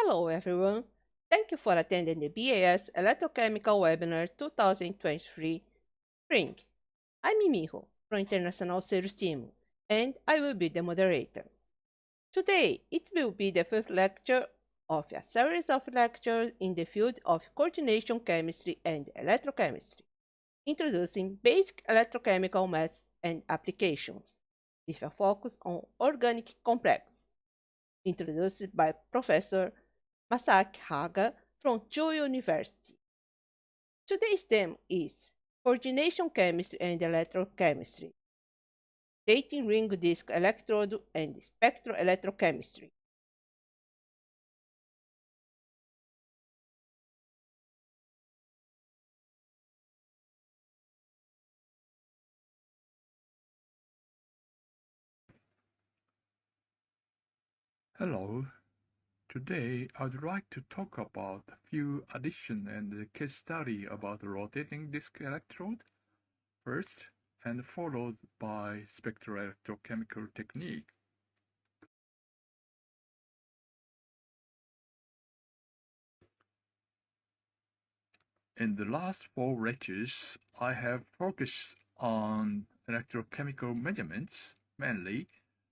Hello everyone. Thank you for attending the BAS Electrochemical Webinar 2023 Spring. I'm Mimiho from International Sales Team, and I will be the moderator. Today, it will be the fifth lecture of a series of lectures in the field of coordination chemistry and electrochemistry, introducing basic electrochemical methods and applications, with a focus on organic complexes, introduced by Professor Masa-aki Haga from Chuo University. Today's theme is Coordination Chemistry and Electrochemistry, Dating Ring Disc Electrode and Spectroelectrochemistry. Hello, today I'd like to talk about a few addition and case study about rotating disk electrode first and followed by spectroelectrochemical technique. In the last 4 lectures, I have focused on electrochemical measurements, mainly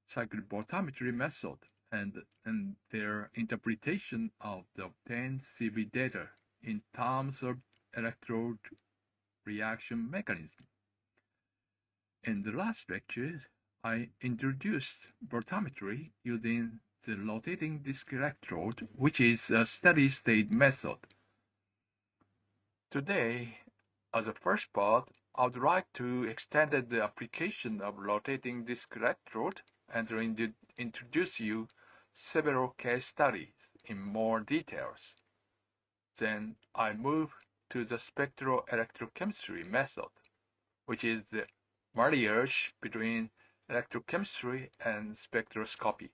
cyclic voltammetry method and their interpretation of the obtained CV data in terms of electrode reaction mechanism. In the last lecture, I introduced voltammetry using the rotating disk electrode, which is a steady-state method. Today, as a first part, I would like to extend the application of rotating disk electrode and introduce you several case studies in more details. Then I move to the spectroelectrochemistry method, which is the marriage between electrochemistry and spectroscopy.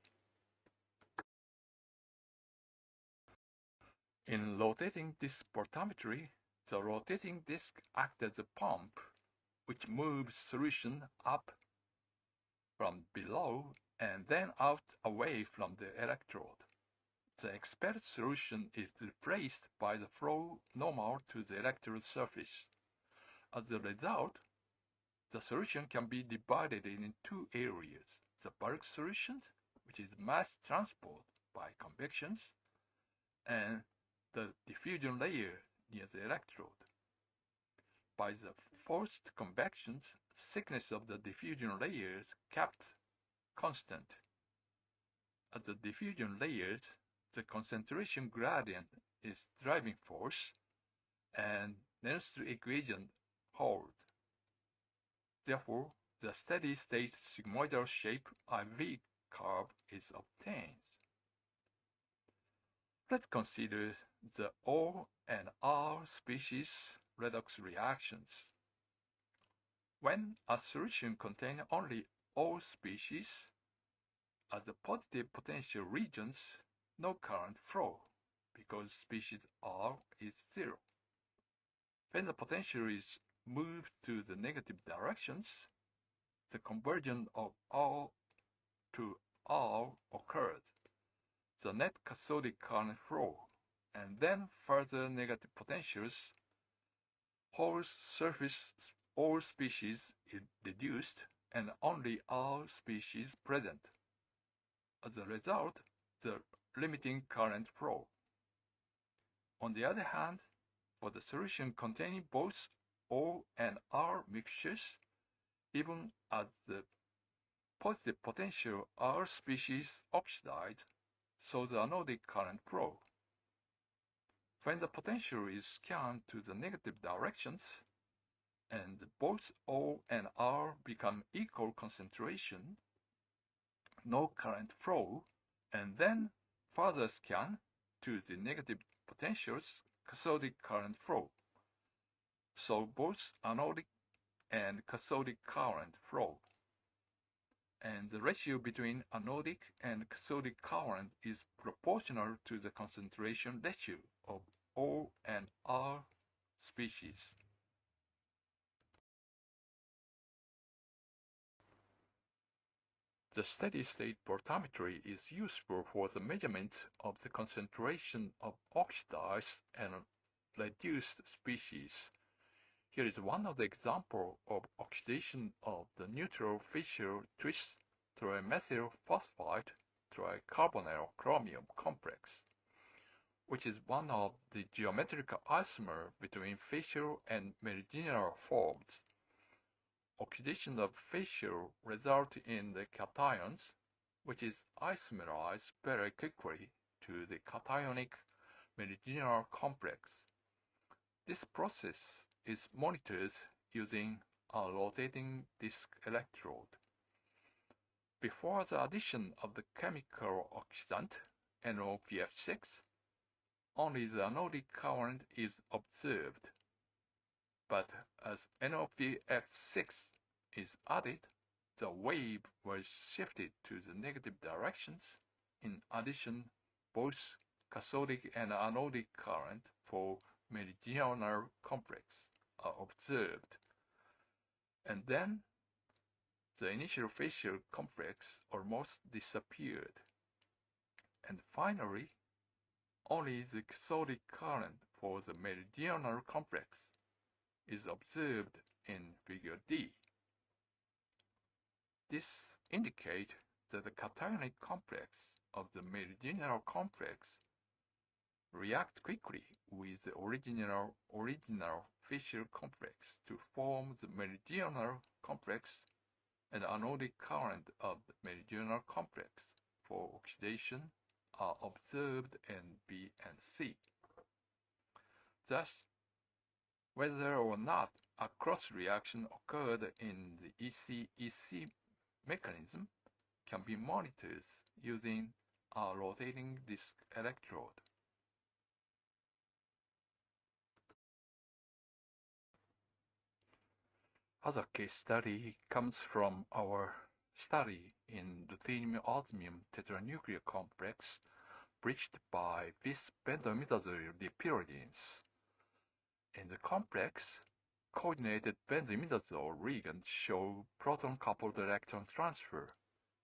In rotating disk voltammetry, the rotating disk acts as a pump which moves solution up from below and then out away from the electrode. The expelled solution is replaced by the flow normal to the electrode surface. As a result, the solution can be divided in two areas: the bulk solution, which is mass transport by convections, and the diffusion layer near the electrode. By the forced convections, thickness of the diffusion layers kept constant. At the diffusion layers, the concentration gradient is driving force, and Nernst equation hold. Therefore, the steady-state sigmoidal shape IV curve is obtained. Let's consider the O and R species redox reactions. When a solution contains only O species, at the positive potential regions, no current flow, because species R is 0. When the potential is moved to the negative directions, the conversion of O to R occurs, the net cathodic current flow, and then further negative potentials, whole surface O species is reduced and only R species present. As a result, the limiting current flow. On the other hand, for the solution containing both O and R mixtures, even at the positive potential R species oxidize, so the anodic current flow. When the potential is scanned to the negative directions, and both O and R become equal concentration, no current flow, and then further scan to the negative potentials, cathodic current flow. So both anodic and cathodic current flow. And the ratio between anodic and cathodic current is proportional to the concentration ratio of O and R species. The steady-state voltammetry is useful for the measurement of the concentration of oxidized and reduced species. Here is one of the examples of oxidation of the neutral fission twist trimethyl phosphide tricarbonyl chromium complex, which is one of the geometrical isomers between fission and meridional forms. Oxidation of fission results in the cations, which is isomerized very quickly to the cationic meridional complex. This process is monitored using a rotating disk electrode. Before the addition of the chemical oxidant NOPF6, only the anodic current is observed. But as NOPF6 is added, the wave was shifted to the negative directions. In addition, both cathodic and anodic current for meridional complex are observed. And then the initial facial complex almost disappeared. And finally, only the cathodic current for the meridional complex is observed in figure D. This indicates that the cationic complex of the meridional complex react quickly with the original fission complex to form the meridional complex, and the anodic current of the meridional complex for oxidation are observed in B and C. Thus, whether or not a cross-reaction occurred in the EC-EC mechanism can be monitored using a rotating disk electrode. Other case study comes from our study in ruthenium-osmium tetranuclear complex bridged by bis-benzoimidazole dipyridines. In the complex, coordinated benzoimidazole ligands show proton-coupled electron transfer,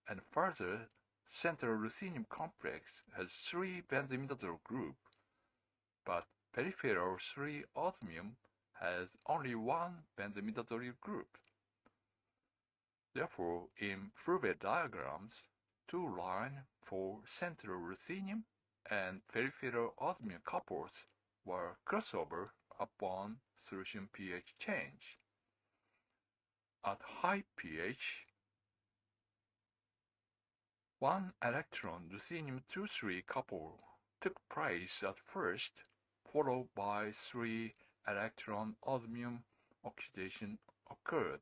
and further, central ruthenium complex has 3 benzoimidazole group, but peripheral 3-osmium has only 1 benzoimidazole group. Therefore, in Fourier diagrams, 2 lines for central ruthenium and peripheral osmium couples were crossover upon solution pH change. At high pH, 1 electron ruthenium 2-3 couple took place at first, followed by 3 electron osmium oxidation occurred.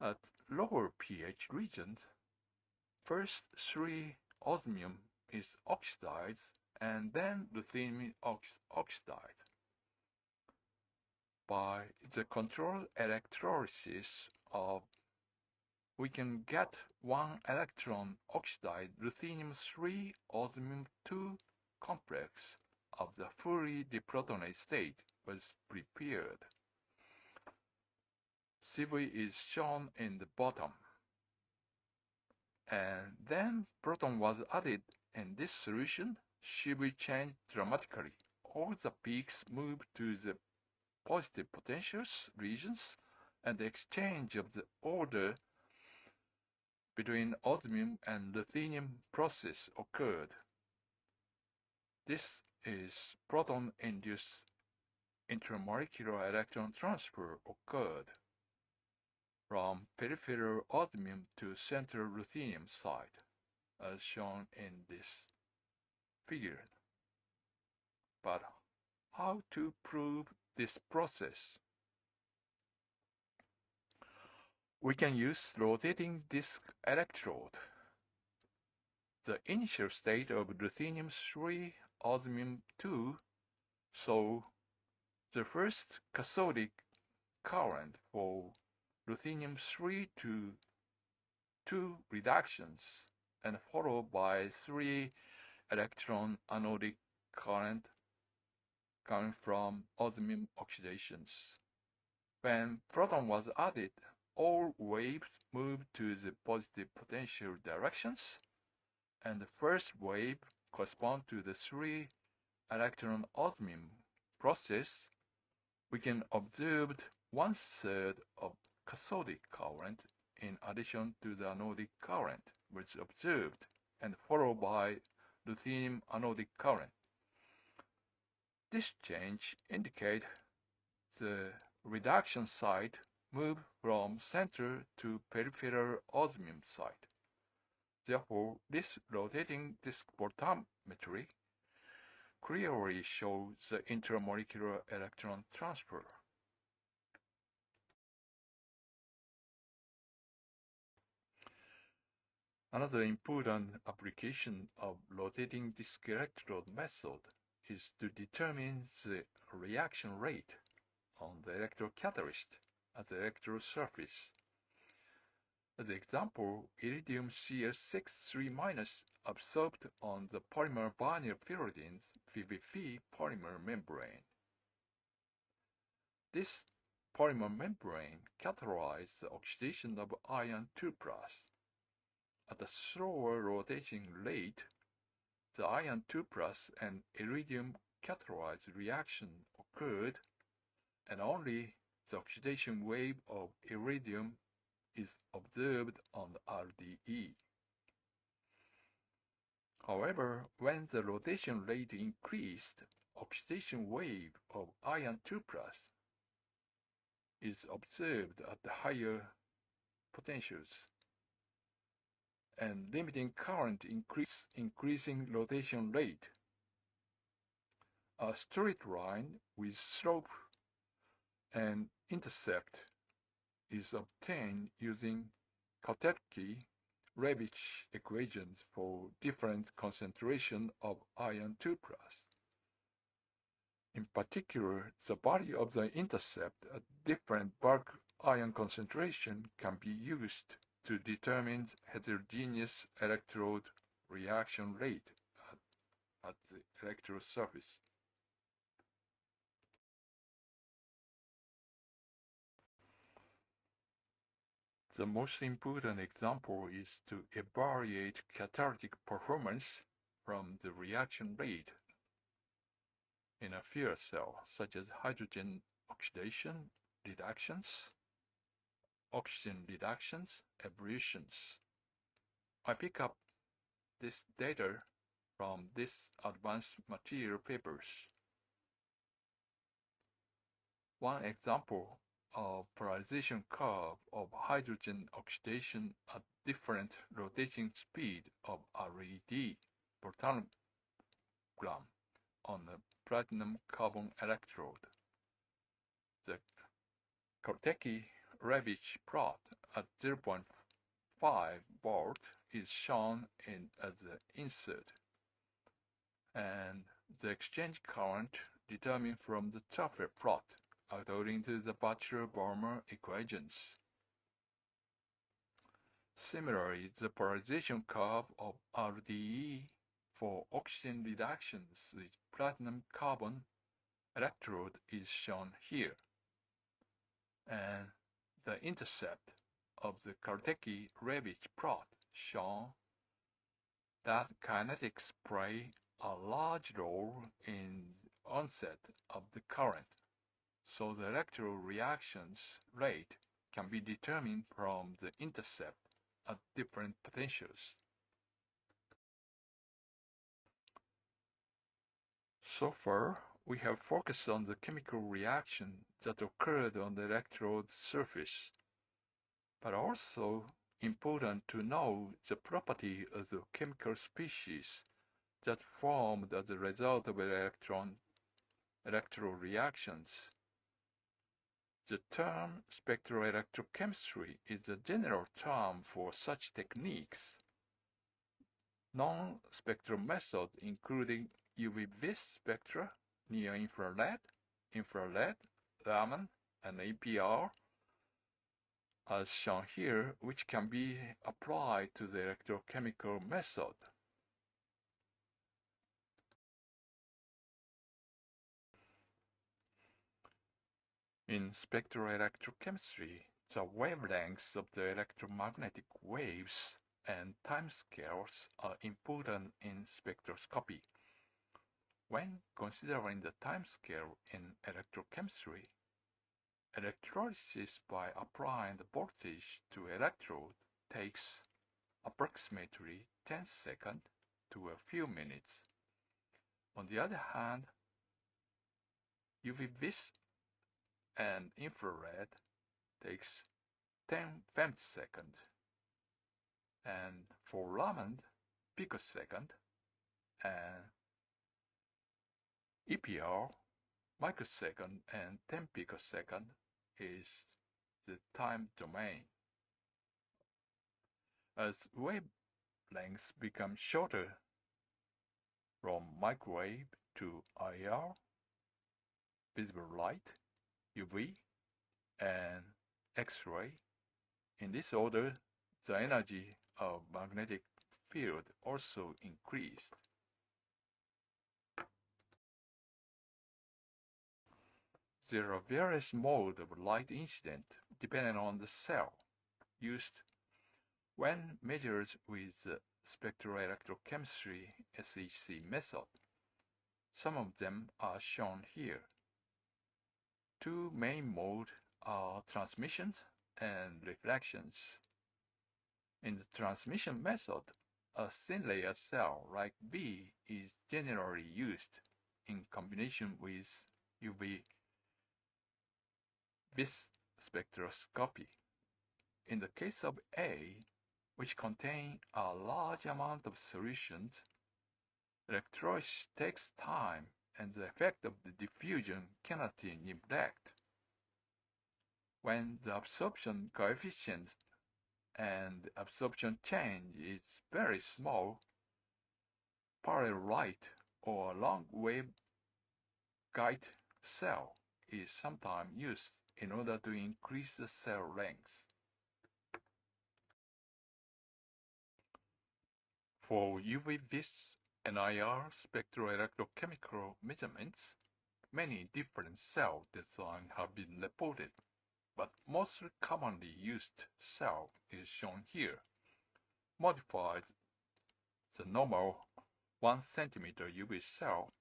At lower pH regions, first 3 osmium is oxidized and then ruthenium oxidized. By the controlled electrolysis we can get 1 electron oxidized ruthenium 3 osmium 2 complex of the fully deprotonate state was prepared. CV is shown in the bottom. And then proton was added and this solution CV changed dramatically. All the peaks moved to the positive potentials regions and the exchange of the order between osmium and ruthenium process occurred. This is proton-induced intramolecular electron transfer occurred from peripheral osmium to central ruthenium side, as shown in this figure. But how to prove this process? We can use rotating disk electrode. The initial state of ruthenium 3 osmium 2 saw the first cathodic current for ruthenium 3 to 2 reductions and followed by 3 electron anodic current coming from osmium oxidations. When proton was added, all waves move to the positive potential directions, and the first wave corresponds to the 3 electron osmium process. We can observe 1/3 of cathodic current in addition to the anodic current which observed, and followed by ruthenium anodic current. This change indicates the reduction site move from center to peripheral osmium site. Therefore, this rotating disk voltammetry clearly shows the intermolecular electron transfer. Another important application of rotating disk electrode method is to determine the reaction rate on the electrocatalyst at the electrode surface. As an example, iridium Cl6 3- absorbed on the polymer vinyl pyridines PVP polymer membrane. This polymer membrane catalyzes the oxidation of iron 2+. At a slower rotating rate, the iron 2+ and iridium catalyzed reaction occurred, and only the oxidation wave of iridium is observed on the RDE. However, when the rotation rate increased, oxidation wave of iron 2+ is observed at the higher potentials, and limiting current increasing rotation rate. A straight line with slope and intercept is obtained using Kautsky-Levitch equations for different concentration of iron 2+. In particular, the value of the intercept at different bulk ion concentration can be used to determine heterogeneous electrode reaction rate at the electrode surface. The most important example is to evaluate catalytic performance from the reaction rate in a fuel cell, such as hydrogen oxidation reductions, oxygen reductions, evolutions. I pick up this data from these advanced material papers. One example of polarization curve of hydrogen oxidation at different rotating speed of RED voltammetry on a platinum carbon electrode. The Kautsky-Levitch plot at 0.5 volt is shown as the insert, and the exchange current determined from the Tafel plot according to the Bachelor-Balmer equations. Similarly, the polarization curve of RDE for oxygen reductions with platinum carbon electrode is shown here, and the intercept of the Kautsky-Levitch plot shown that kinetics play a large role in the onset of the current, so the electrode reactions rate can be determined from the intercept at different potentials. So far, we have focused on the chemical reaction that occurred on the electrode surface, but also important to know the property of the chemical species that formed as a result of electrode reactions. The term spectroelectrochemistry is a general term for such techniques. Non-spectral methods including UV-vis spectra, near-infrared, infrared, Raman, and APR, as shown here, which can be applied to the electrochemical method. In spectroelectrochemistry, The wavelengths of the electromagnetic waves and timescales are important in spectroscopy. When considering the timescale in electrochemistry, electrolysis by applying the voltage to electrode takes approximately 10 seconds to a few minutes. On the other hand, UV vis and infrared takes 10 femtoseconds, and for Raman picosecond and EPR microsecond and 10 picosecond is the time domain. As wavelengths become shorter from microwave to IR, visible light, UV, and X-ray, in this order, the energy of magnetic field also increased. There are various modes of light incident depending on the cell used when measured with the spectroelectrochemistry SEC method. Some of them are shown here. Two main modes are transmissions and reflections. In the transmission method, a thin layer cell like B is generally used in combination with UV vis spectroscopy. In the case of A, which contain a large amount of solutions, electrolysis takes time and the effect of the diffusion cannot be neglected. When the absorption coefficient and absorption change is very small, parallel light or long waveguide cell is sometimes used in order to increase the cell length. For UV vis and IR spectroelectrochemical measurements, many different cell designs have been reported, but most commonly used cell is shown here. Modified, the normal 1 cm UV cell,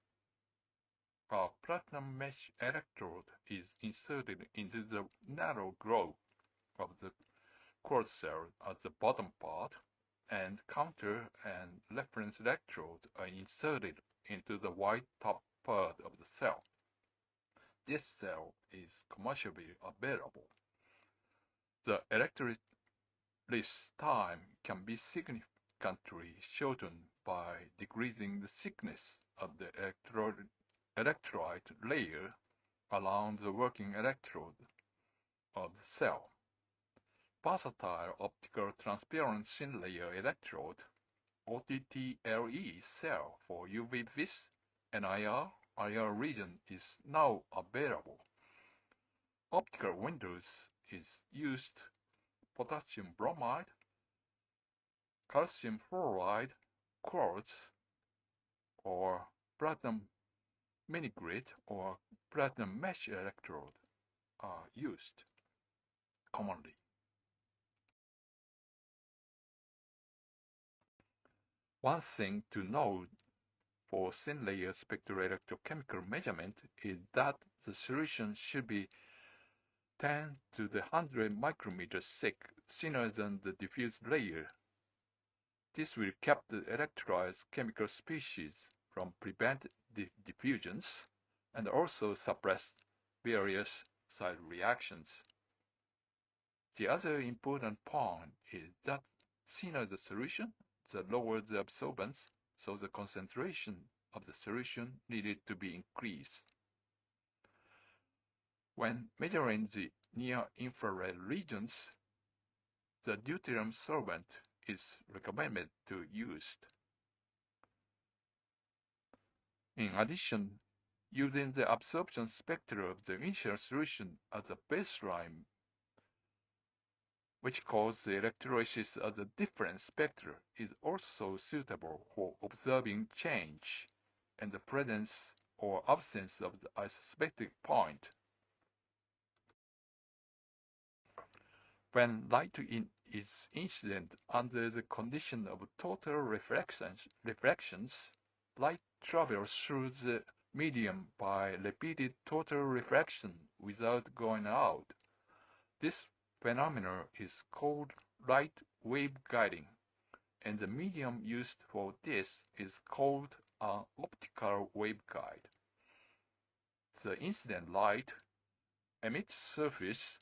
a platinum mesh electrode is inserted into the narrow groove of the quartz cell at the bottom part, and counter and reference electrodes are inserted into the white top part of the cell. This cell is commercially available. The electrolysis time can be significantly shortened by decreasing the thickness of the electrolyte layer around the working electrode of the cell. Versatile optical transparent thin layer electrode OTTLE cell for UV vis and IR region is now available. Optical windows is used potassium bromide, calcium fluoride, quartz, or platinum mini-grid or platinum mesh electrode are used commonly. One thing to note for thin layer spectroelectrochemical measurement is that the solution should be 10 to the 100 micrometers thick, thinner than the diffuse layer. This will keep the electrolyzed chemical species from prevent diffusions and also suppress various side reactions. The other important point is that thinner the solution, the lower the absorbance, so the concentration of the solution needed to be increased. When measuring the near-infrared regions, the deuterium solvent is recommended to use. In addition, using the absorption spectra of the initial solution as a baseline, which calls the electrolysis as a different spectra, is also suitable for observing change and the presence or absence of the isospectric point. When light is incident under the condition of total refractions, light travels through the medium by repeated total refraction without going out. This phenomenon is called light waveguiding, and the medium used for this is called an optical waveguide. The incident light emits surface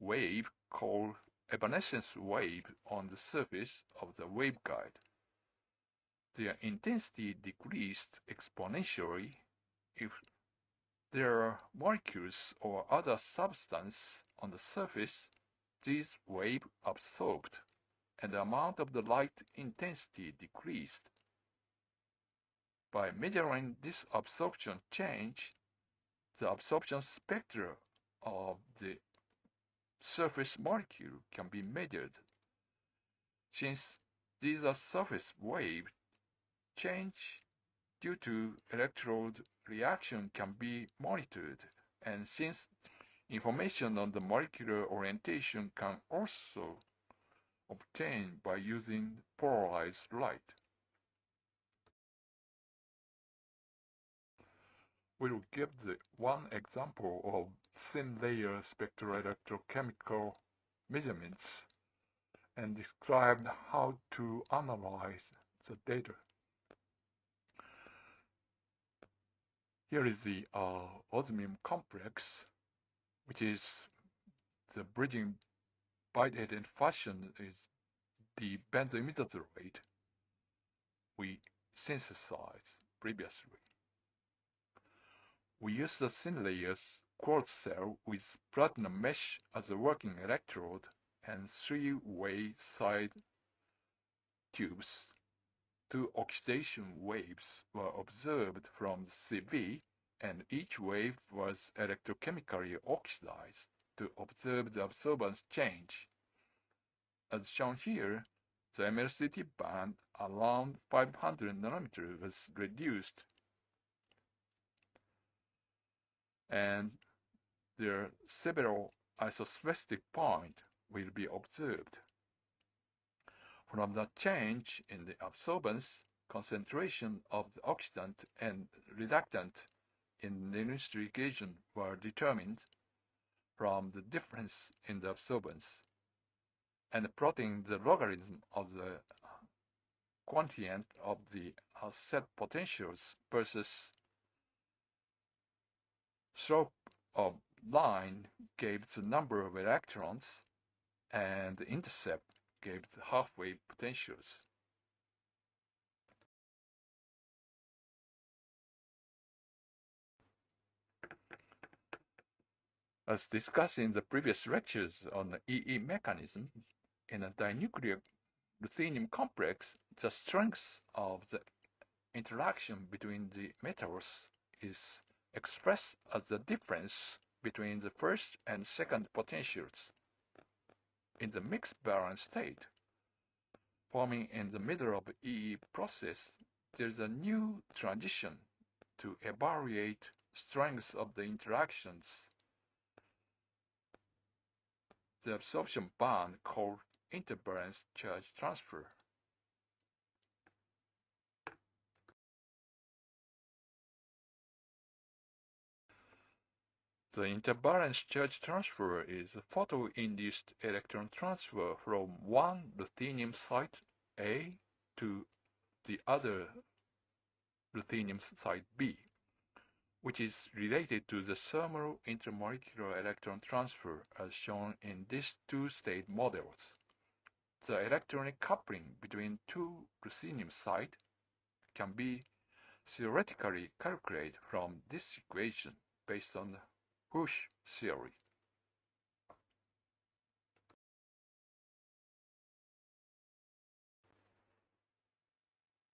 wave called evanescence wave on the surface of the waveguide. Their intensity decreased exponentially if there are molecules or other substance on the surface. These wave absorbed, and the amount of the light intensity decreased. By measuring this absorption change, the absorption spectra of the surface molecule can be measured. Since these are surface wave, change due to electrode reaction can be monitored, and since information on the molecular orientation can also obtained by using polarized light. We'll give one example of thin layer spectroelectrochemical measurements and describe how to analyze the data. Here is the osmium complex, which is the bridging bidentate fashion is the benzoimidazolate we synthesized previously. We use the thin layers quartz cell with platinum mesh as a working electrode and three-way side tubes. Two oxidation waves were observed from CV, and each wave was electrochemically oxidized to observe the absorbance change. As shown here, the MLCT band around 500 nanometers was reduced, and there are several isospecific points will be observed. From the change in the absorbance, concentration of the oxidant and reductant in the investigation were determined from the difference in the absorbance, and plotting the logarithm of the quotient of the set potentials versus slope of line gave the number of electrons, and the intercept gave the halfway potentials. As discussed in the previous lectures on the EE mechanism, in a dinuclear ruthenium complex, the strength of the interaction between the metals is expressed as the difference between the first and second potentials. In the mixed balance state, forming in the middle of the EE process, there is a new transition to evaluate strengths of the interactions. The absorption band called intervalence charge transfer. The intervalence charge transfer is a photo-induced electron transfer from one ruthenium site A to the other ruthenium site B, which is related to the thermal intermolecular electron transfer as shown in these two-state models. The electronic coupling between two ruthenium sites can be theoretically calculated from this equation based on the Hoosh theory.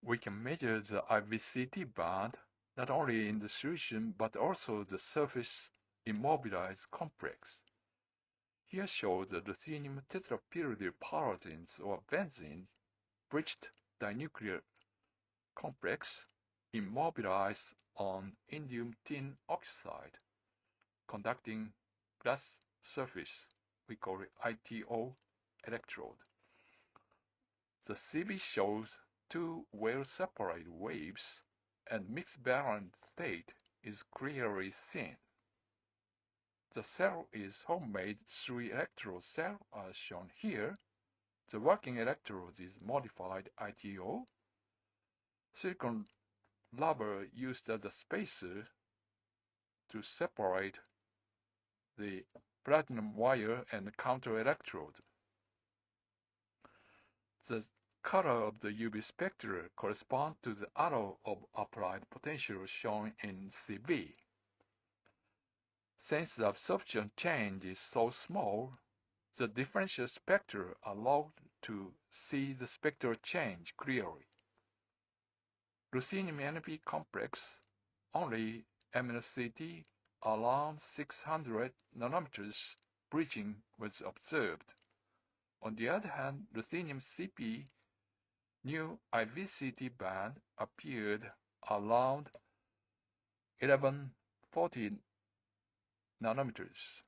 We can measure the IVCT band not only in the solution but also the surface immobilized complex. Here shows the ruthenium tetrapyridyl paraxenes or benzene bridged dinuclear complex immobilized on indium tin oxide conducting glass surface we call it ITO electrode. The CV shows two well-separated waves, and mixed balance state is clearly seen. The cell is homemade 3-electrode cell as shown here. The working electrode is modified ITO. Silicon rubber used as a spacer to separate the platinum wire and counter electrode. The color of the UV spectra corresponds to the arrow of applied potential shown in CV. Since the absorption change is so small, the differential spectra allow to see the spectral change clearly. Ruthenium NP complex, only MNCT around 600 nanometers bridging was observed. On the other hand, ruthenium CP new IVCT band appeared around 1140 nanometers.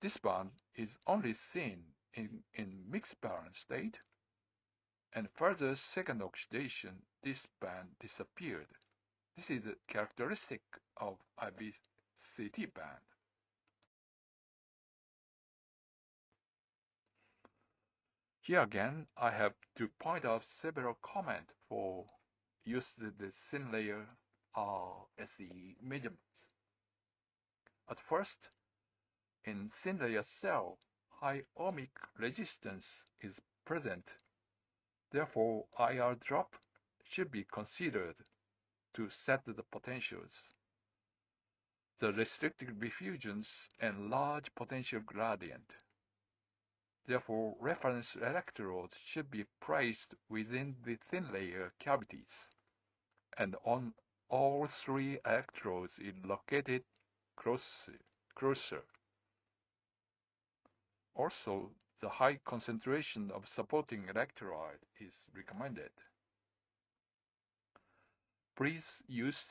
This band is only seen in mixed balance state, and further second oxidation, this band disappeared. This is a characteristic of IVCT band. Here again, I have to point out several comments for use the thin layer RSE measurements. At first, in thin layer cell, high ohmic resistance is present. Therefore, IR drop should be considered to set the potentials. The restricted diffusions and large potential gradient. Therefore, reference electrodes should be placed within the thin layer cavities, and on all three electrodes is located closer. Also, the high concentration of supporting electrolyte is recommended. Please use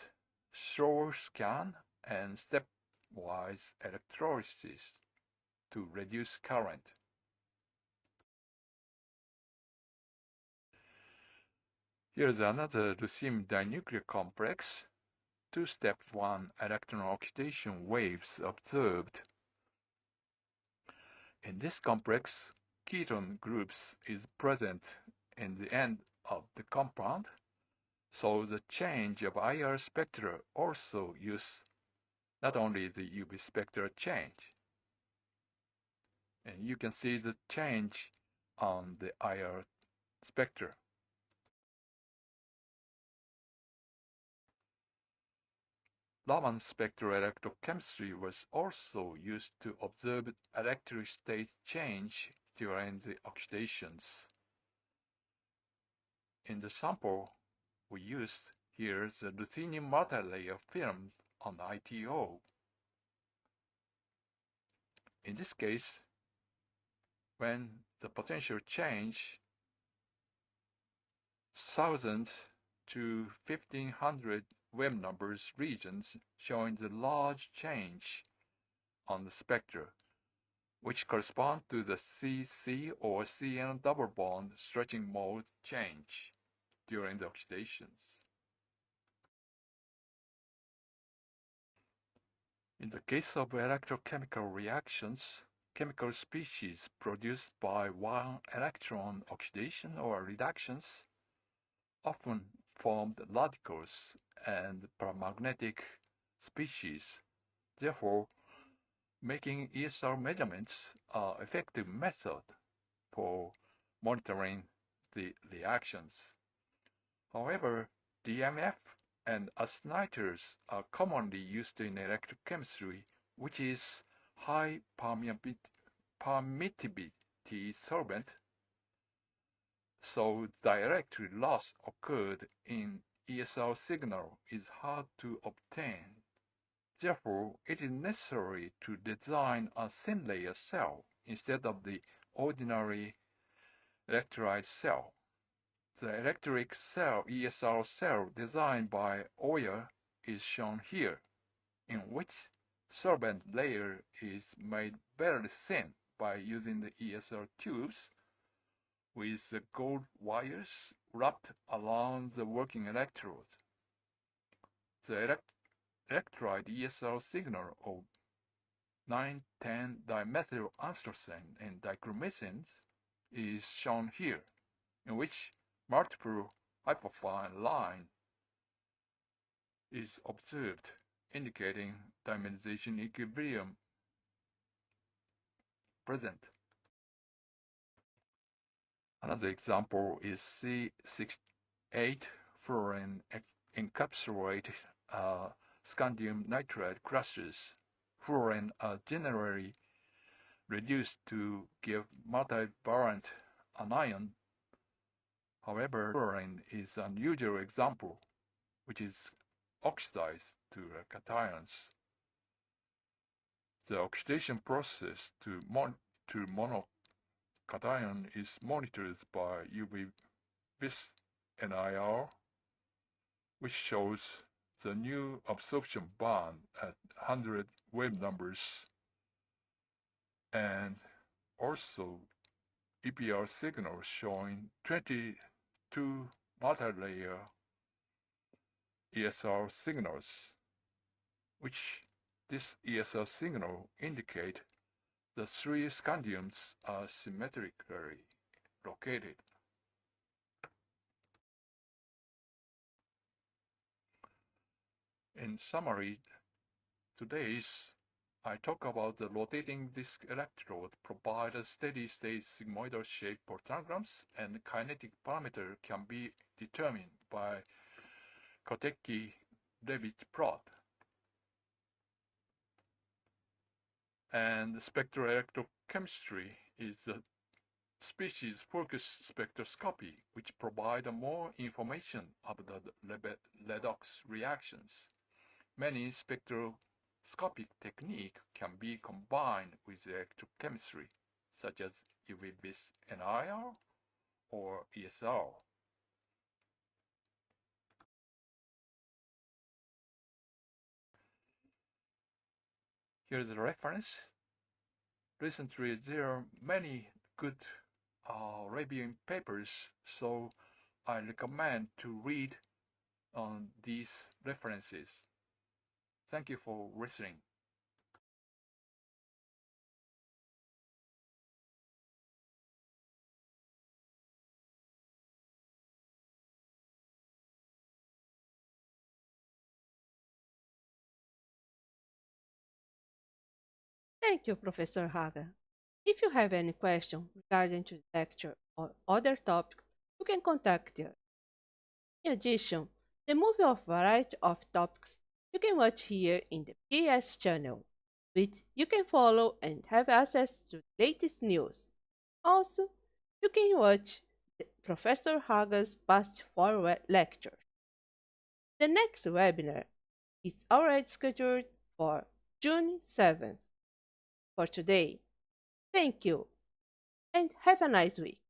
slower scan and stepwise electrolysis to reduce current. Here's another ruthenium dinuclear complex. Two-step 1 electron oxidation waves observed. In this complex, ketone groups is present in the end of the compound, so the change of IR spectra also use not only the UV spectra change. And you can see the change on the IR spectra. Raman spectroelectrochemistry was also used to observe electric state change during the oxidations. In the sample, we used here the ruthenium multilayer film on ITO. In this case, when the potential change 1000 to 1500 wave numbers regions showing the large change on the spectra, which correspond to the CC or CN double bond stretching mode change during the oxidations. In the case of electrochemical reactions, chemical species produced by one electron oxidation or reductions often formed radicals and paramagnetic species. Therefore, making ESR measurements are effective method for monitoring the reactions. However, DMF and acetylnitrides are commonly used in electrochemistry, which is high permittivity solvent, so direct loss occurred in ESR signal is hard to obtain. Therefore, it is necessary to design a thin layer cell instead of the ordinary electrolyte cell. The electric cell ESR cell designed by Oya is shown here, in which solvent layer is made very thin by using the ESL tubes with the gold wires wrapped around the working electrode. The electrolyte ESL signal of 9,10-dimethyl anthracene and dichromycin is shown here, in which multiple hyperfine line is observed, indicating dimerization equilibrium present. Another example is C68 fluorine encapsulated scandium nitride clusters. Fluorine are generally reduced to give multivalent anion. However, fluorine is an unusual example, which is oxidized to cations. The oxidation process to monocation is monitored by UV vis NIR, which shows the new absorption band at 100 wave numbers, and also EPR signals showing 22 multi-layer ESR signals, which this ESR signal indicate the three scandiums are symmetrically located. In summary, today's I talk about the rotating disk electrode provide a steady-state sigmoidal shape portograms, and kinetic parameter can be determined by Kotecky-Levitt plot. And spectroelectrochemistry is a species-focused spectroscopy which provide more information about the redox reactions. Many spectroscopic techniques can be combined with electrochemistry, such as UV-vis NIR or ESR. Here's the reference. Recently, there are many good reviewing papers, so I recommend to read on these references. Thank you for listening. Thank you, Professor Haga. If you have any question regarding to the lecture or other topics, you can contact us. In addition, the movie of variety of topics you can watch here in the BAS channel, which you can follow and have access to the latest news. Also, you can watch Professor Haga's past 4 lectures. The next webinar is already scheduled for June 7th. For today, thank you and have a nice week.